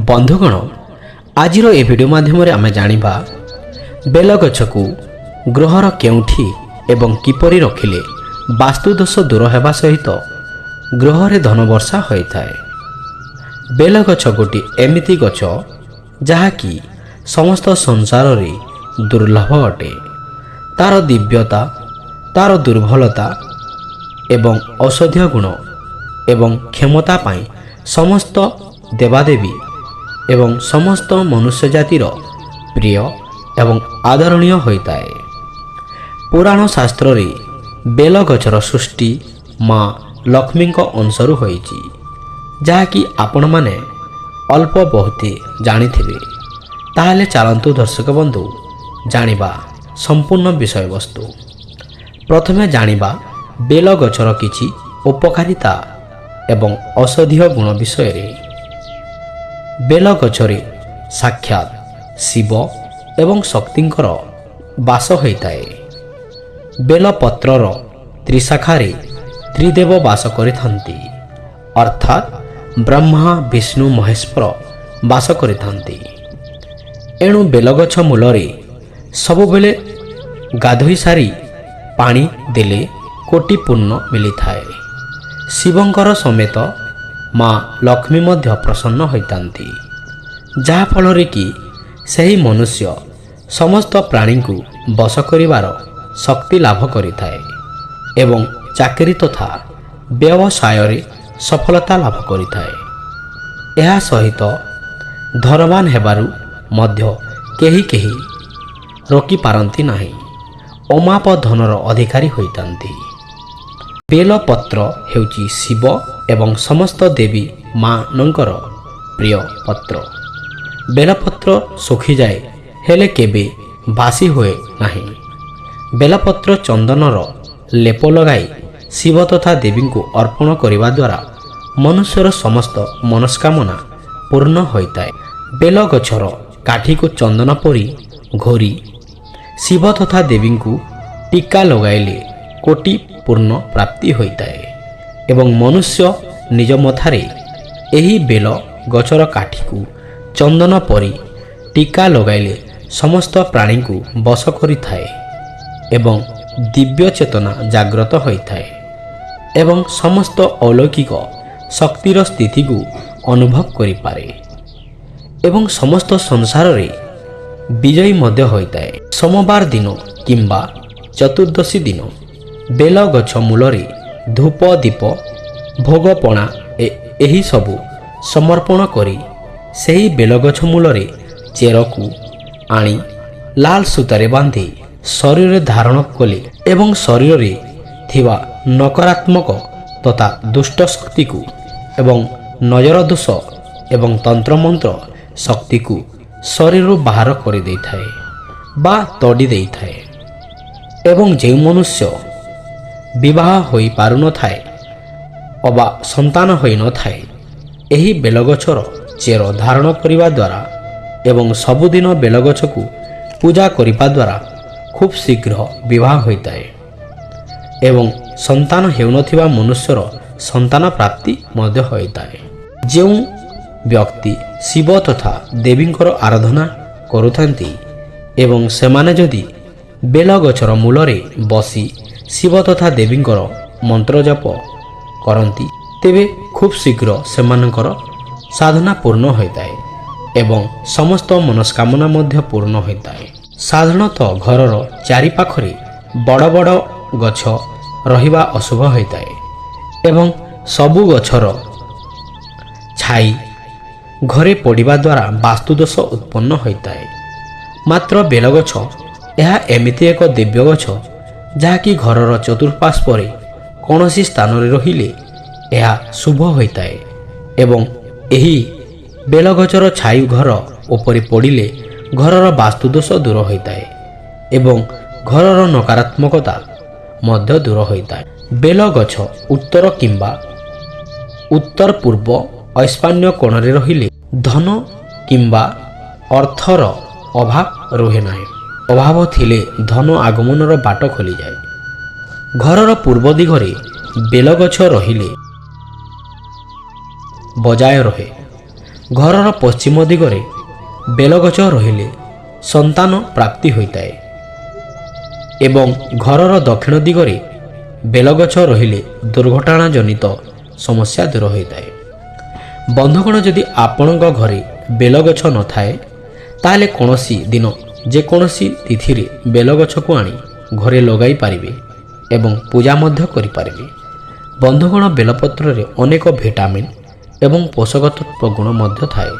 बंधुगण आज भिडियो माध्यम आम जाना बेलगछ को गृहर केउठी एवं किपरि रखिले वास्तुदोष दूर होगा सहित गृह धन वर्षा होता है। बेलगछ गोटे एमिति गछ जहाँकि समस्त संसार रे दुर्लभ अटे। तार दिव्यता तार दुर्बलता एवं औषधीय गुण एवं क्षमता पाई समस्त देवादेवी एवं समस्त मनुष्य जातिर प्रिय एवं आदरणीय होता है। पुराण शास्त्र रे बेलगछर सृष्टि माँ लक्ष्मी अंशरू होइछि, जहाँकि आपण माने अल्प बहुते जानिथिबे। ताहले चलंतु दर्शक बंधु जानिबा संपूर्ण विषय वस्तु। प्रथमे जानिबा बेलगछर किछि उपकारिता एवं औषधीय गुण विषय रे। बेलगछरे साक्षात शिव एवं शक्तिंकर वास होता है। बेलपत्रर त्रिशाखारे त्रिदेव वास करिथांती, अर्थात ब्रह्मा विष्णु महेश्वर वास करिथांती। एणु बेलगछ मूलरे सबुबेले गाधोई सारी पानी देले कोटि पुण्य मिलिथाए। शिवंकर समेत माँ लक्ष्मी मध्य प्रसन्न होइतांती, जहा फलरे कि सही मनुष्य समस्त प्राणी को बस करिवार शक्ति लाभ करिथाए एवं चाकरी तथा व्यवसाय रे सफलता लाभ करिथाए। एहा सहित धनवान हेबारु मध्य केही केही रोकी पारंती नाही, अमाप धनर अधिकारी होइतांती। बेलपत्र हेउची शिव एवं समस्त देवी मानंकर प्रिय पत्र। बेलपत्र सुखी जाए हेले केबे बासी हुए नहीं। बेलपत्र चंदनर लेप लगाई शिव तथा देवी को अर्पण करने द्वारा मनुष्यर समस्त मनस्कामना पूर्ण होता है। बेलगछर काठी को चंदन परी घोरी शिव तथा देवी को टीका लगाइले कोटि पूर्ण प्राप्ति होता है एवं मनुष्य निज मथारे एही बेल गछर काठी को चंदन परी टीका लगाइले समस्त प्राणी को बस करिथाए एवं दिव्य चेतना जाग्रत होता है एवं समस्त अलौकिक शक्तिर स्थिति को अनुभव करि पारे एवं समस्त संसार रे विजयी मध्य होता है। सोमवार दिन किंबा चतुर्दशी दिन बेल गछ मूलरे धूप दीप भोगपणा एही सबु समर्पण करी सही बेलगछ मूलरे चेर को आनी लाल सूतारे बांधी शरीर धारण कले एवं शरीर रे थिवा नकारात्मक तथा दुष्ट शक्ति को एवं नजर दोष एवं तंत्र मंत्र शक्ति को शरीर बाहर कर दे थाए बा तड़ी दे थाए एवं जे मनुष्य विवाह होई पारु न थाए अबा संतान होई न थाए एही बेलगछर चेर धारण करिबा द्वारा एवं सबुदिन बेलगछ को पूजा करिबा द्वारा खूब शीघ्र विवाह होता है एवं संतान हेउनथिबा मनुष्यर संतान प्राप्ति मध्य होता है। जो व्यक्ति शिव तथा देवींकर आराधना करुथांती एवं सेमाने जदि बेलगछर मूलरे बसी शिव तथा देवींकर मंत्र जप करती तेबे खूब शीघ्र सेमानकर साधना पूर्ण होता है एवं समस्त मनस्कामना मध्य पूर्ण होता है। साधारणतः घरर चारि पाखरे बड़ बड़ गछ रहिबा अशुभ होता है एवं सबु गछर छाई घरे पड़िबा द्वारा वास्तुदोष उत्पन्न होता है। मात्र बेलगछ यह एमिति एक दिव्य गछ जहाँकि घरर चतुर्पार्श्वरे कौनसी स्थान रे रहिले यह शुभ होता है एवं एही बेलगछर छाई घर उपरि पड़िले घरर वास्तुदोष दूर होता है एवं घरर नकारात्मकता मध्य दूर होता है। बेलगछ उत्तर किंबा उत्तर पूर्व ऐशान्य कोण रे रहिले धन किंबा अर्थर अभाव रहे नाही। अभाव थिले धन आगमनर बाट खोली जाए। घरर पूर्व दिगरे बेलगछ रहिले बजाय रहे। ଘରର ପଶ୍ଚିମ ଦିଗରେ ବେଲଗଛ ରହିଲେ ସନ୍ତାନ ପ୍ରାପ୍ତି ହୋଇଥାଏ ଏବଂ ଘରର ଦକ୍ଷିଣ ଦିଗରେ ବେଲଗଛ ରହିଲେ ଦୁର୍ଘଟଣା ଜନିତ ସମସ୍ୟା ଦୂର ହୋଇଥାଏ। ବନ୍ଧୁଗଣ, ଯଦି ଆପଣଙ୍କ ଘରେ ବେଲଗଛ ନଥାଏ ତାହେଲେ କୌଣସି ଦିନ ଯେକୌଣସି ତିଥିରେ ବେଲଗଛକୁ ଆଣି ଘରେ ଲଗାଇ ପାରିବେ ଏବଂ ପୂଜା ମଧ୍ୟ କରିପାରିବେ। ବନ୍ଧୁଗଣ, ବେଲପତ୍ରରେ ଅନେକ ଭିଟାମିନ୍ ଏବଂ ପୋଷକ ତତ୍ତ୍ୱ ଗୁଣ ମଧ୍ୟ ଥାଏ।